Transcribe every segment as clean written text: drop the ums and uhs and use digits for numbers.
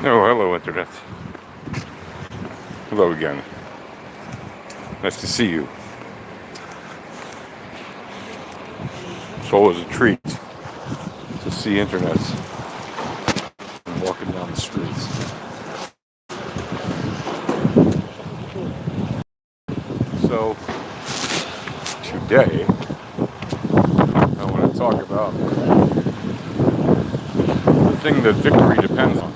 Oh, hello, Internet. Hello again. Nice to see you. It's always a treat to see Internet walking down the streets. So, today, I want to talk about the thing that victory depends on.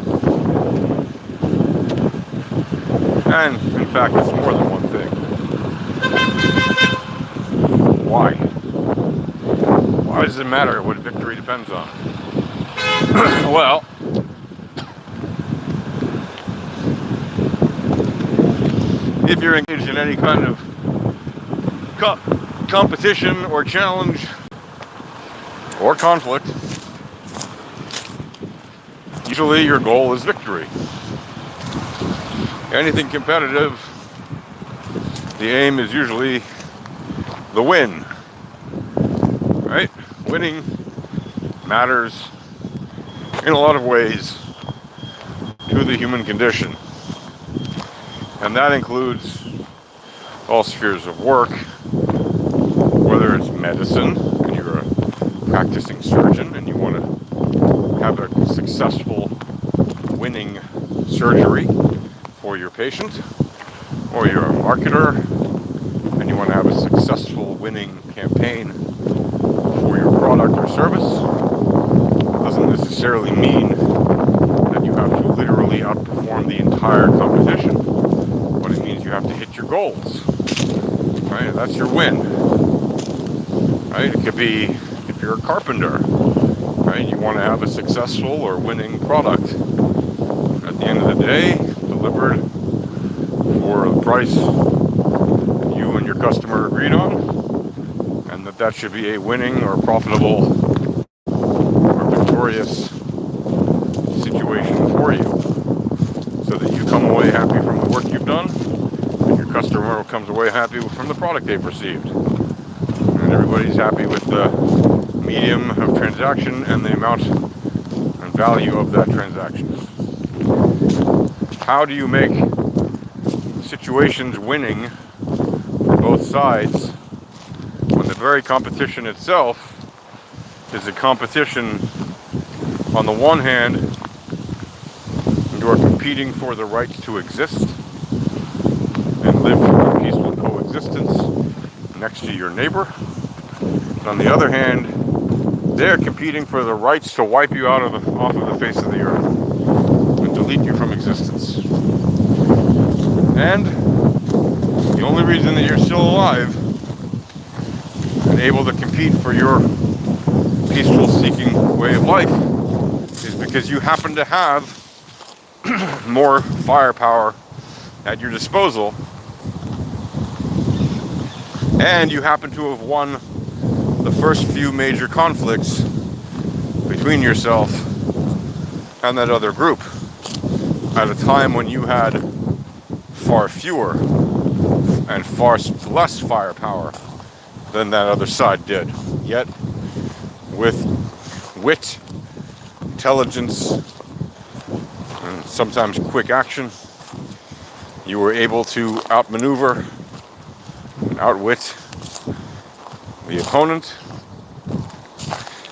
And, in fact, it's more than one thing. Why? Why does it matter what victory depends on? Well, if you're engaged in any kind of competition or challenge or conflict, usually your goal is victory. Anything competitive, the aim is usually the win, right? Winning matters in a lot of ways to the human condition, and that includes all spheres of work, whether it's medicine and you're a practicing surgeon and you want to have a successful winning surgery for your patient, or you're a marketer and you want to have a successful winning campaign for your product or service. It doesn't necessarily mean that you have to literally outperform the entire competition, but it means you have to hit your goals, right? That's your win, right? It could be if you're a carpenter, right? You want to have a successful or winning product at the end of the day, delivered for the price you and your customer agreed on, and that should be a winning or profitable or victorious situation for you, so that you come away happy from the work you've done and your customer comes away happy from the product they've received, and everybody's happy with the medium of transaction and the amount and value of that transaction. How do you make situations winning for both sides when the very competition itself is a competition? On the one hand, you are competing for the right to exist and live in peaceful coexistence next to your neighbor. And on the other hand, they're competing for the rights to wipe you off of the face of the earth and delete you from existence. And the only reason that you're still alive and able to compete for your peaceful seeking way of life is because you happen to have more firepower at your disposal, and you happen to have won the first few major conflicts between yourself and that other group at a time when you had far fewer and far less firepower than that other side did. Yet, with wit, intelligence, and sometimes quick action, you were able to outmaneuver and outwit the opponent,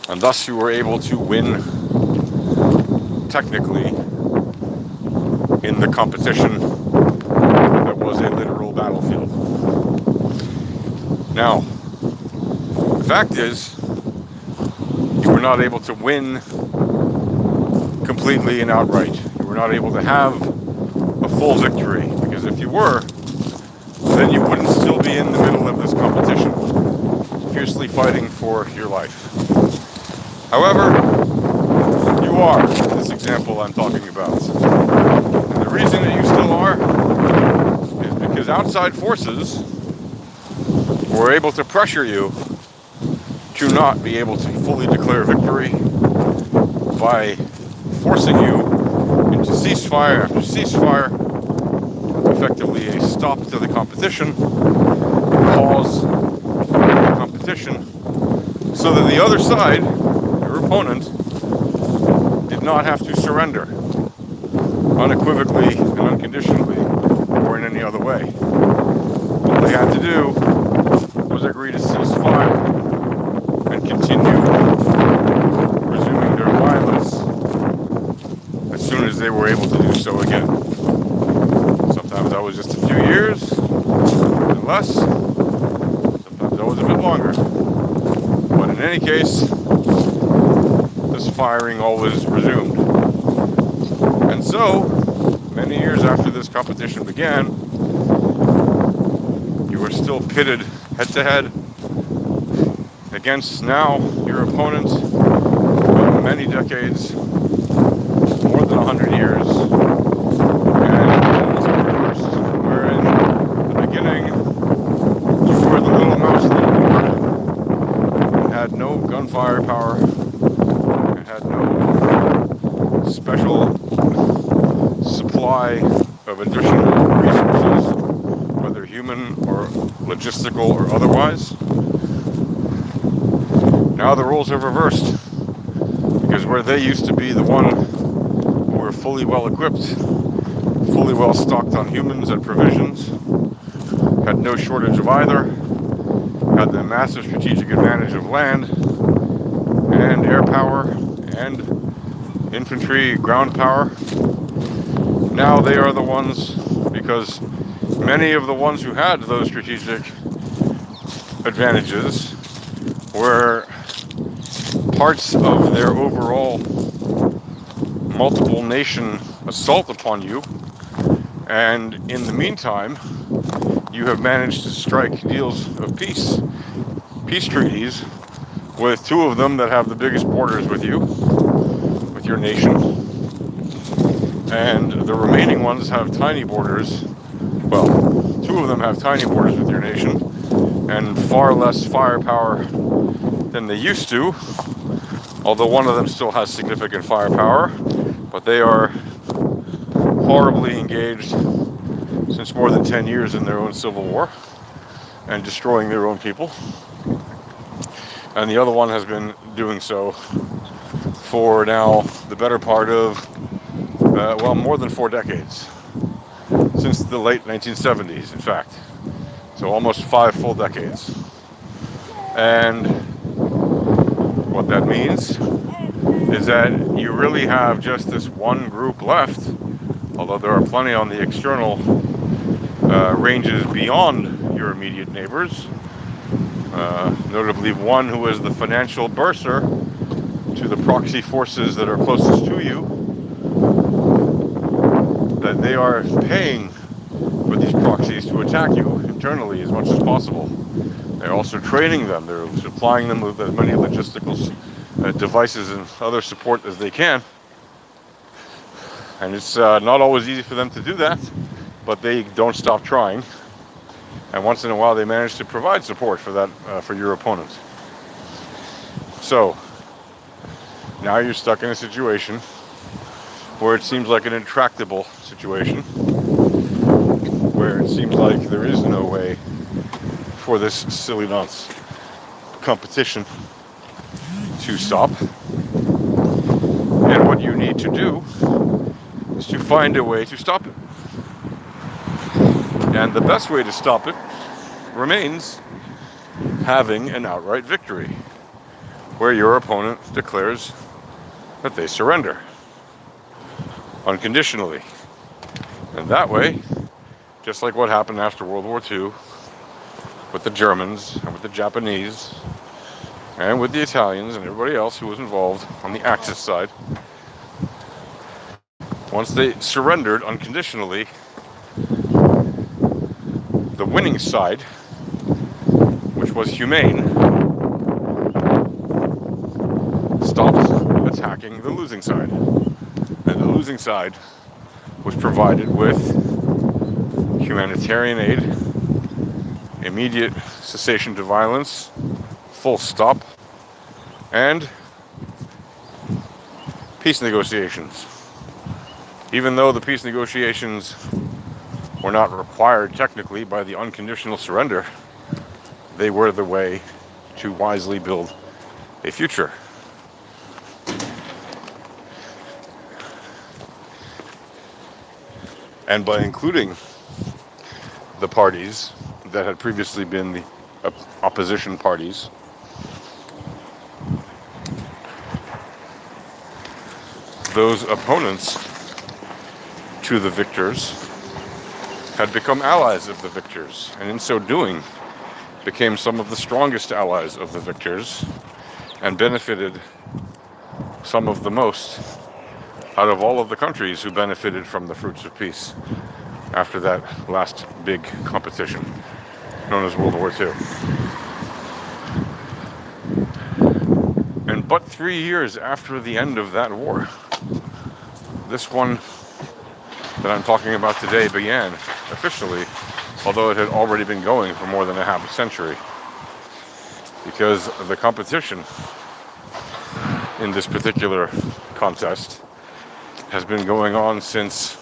and thus you were able to win technically in the competition that was a literal battlefield. Now, the fact is, you were not able to win completely and outright. You were not able to have a full victory, because if you were, then you wouldn't still be in the middle of this competition, fiercely fighting for your life. However, you are in this example I'm talking about. And the reason that you still are is because outside forces were able to pressure you to not be able to fully declare victory by forcing you into ceasefire after ceasefire, effectively a stop to the competition, pause the competition, so that the other side, your opponent, did not have to surrender. unequivocally and unconditionally or in any other way. All they had to do was agree to cease fire and continue resuming their violence as soon as they were able to do so again. Sometimes that was just a few years and less, sometimes that was a bit longer. But in any case, this firing always resumed. And so, many years after this competition began, you were still pitted head to head against now your opponent of many decades, more than 100 years, and roles were reversed, where in the beginning you were the little mouse of the board and had no gunfire power and had no special supply of additional resources, whether human or logistical or otherwise. Now the roles have reversed, because where they used to be the one who were fully well equipped, fully well stocked on humans and provisions, had no shortage of either, had the massive strategic advantage of land and air power and infantry ground power. Now they are the ones, because many of the ones who had those strategic advantages were parts of their overall multiple nation assault upon you, and in the meantime you have managed to strike deals of peace treaties with two of them that have the biggest borders with you, with your nation, and the remaining ones have tiny borders. Well, two of them have tiny borders with your nation and far less firepower than they used to, although one of them still has significant firepower, but they are horribly engaged since more than 10 years in their own civil war and destroying their own people. And the other one has been doing so for now the better part of, more than 4 decades. Since the late 1970s, in fact. So almost 5 full decades. And what that means is that you really have just this one group left, although there are plenty on the external ranges beyond your immediate neighbors, notably one who is the financial bursar to the proxy forces that are closest to you, that they are paying for these proxies to attack you internally as much as possible. They're also training them, they're supplying them with as many logistical devices and other support as they can. And it's not always easy for them to do that, but they don't stop trying. And once in a while they manage to provide support for that, for your opponent. So, now you're stuck in a situation where it seems like an intractable situation, where it seems like there is no way for this silly nonsense competition to stop. And what you need to do is to find a way to stop it. And the best way to stop it remains having an outright victory, where your opponent declares that they surrender unconditionally. And that way, just like what happened after World War II with the Germans and with the Japanese and with the Italians and everybody else who was involved on the Axis side, once they surrendered unconditionally, the winning side, which was humane, stopped attacking the losing side. And the losing side was provided with humanitarian aid, immediate cessation to violence, full stop, and peace negotiations. Even though the peace negotiations were not required technically by the unconditional surrender, they were the way to wisely build a future. And by including the parties that had previously been the opposition parties, those opponents to the victors had become allies of the victors, and in so doing became some of the strongest allies of the victors and benefited some of the most out of all of the countries who benefited from the fruits of peace after that last big competition known as World War II. And but 3 years after the end of that war, this one that I'm talking about today began officially, although it had already been going for more than a half a century, because the competition in this particular contest has been going on since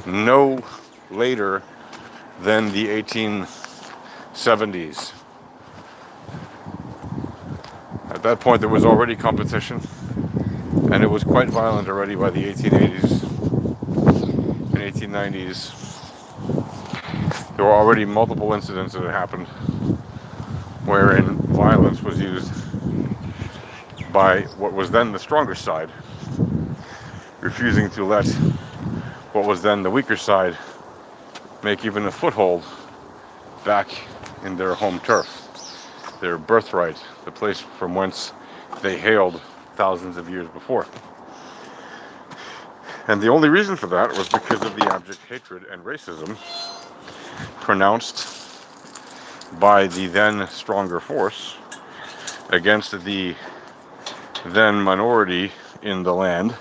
no later than the 1870s. At that point there was already competition, and it was quite violent already by the 1880s and 1890s. There were already multiple incidents that had happened wherein violence was used by what was then the stronger side, refusing to let what was then the weaker side make even a foothold back in their home turf, their birthright, the place from whence they hailed thousands of years before. And the only reason for that was because of the abject hatred and racism pronounced by the then stronger force against the then minority in the land,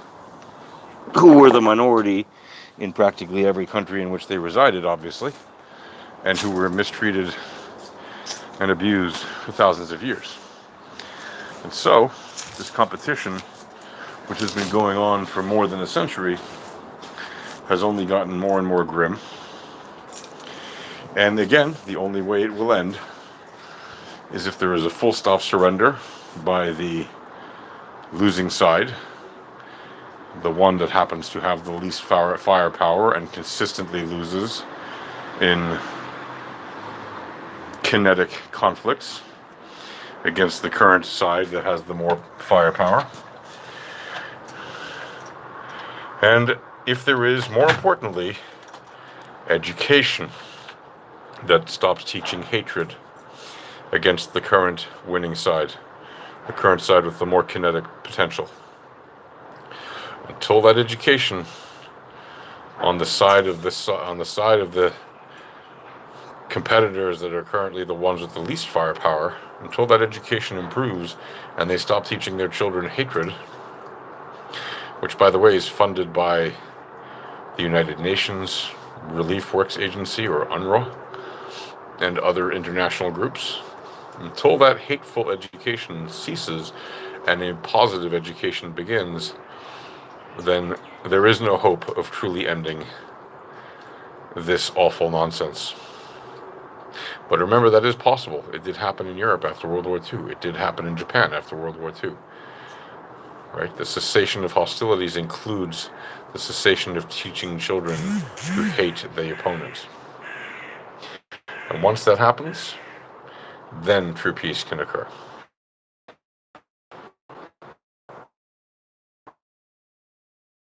who were the minority in practically every country in which they resided, obviously, and who were mistreated and abused for thousands of years. And so, this competition, which has been going on for more than a century, has only gotten more and more grim. And again, the only way it will end is if there is a full stop surrender by the losing side, the one that happens to have the least firepower and consistently loses in kinetic conflicts against the current side that has the more firepower. And if there is, more importantly, education that stops teaching hatred against the current winning side, the current side with the more kinetic potential. Until that education on the side of the competitors that are currently the ones with the least firepower, until that education improves and they stop teaching their children hatred, which by the way is funded by the United Nations Relief Works Agency, or UNRWA, and other international groups, until that hateful education ceases and a positive education begins, then there is no hope of truly ending this awful nonsense. But remember, that is possible. It did happen in Europe after World War II. It did happen in Japan after World War II. Right? The cessation of hostilities includes the cessation of teaching children to hate the opponent. And once that happens, then true peace can occur.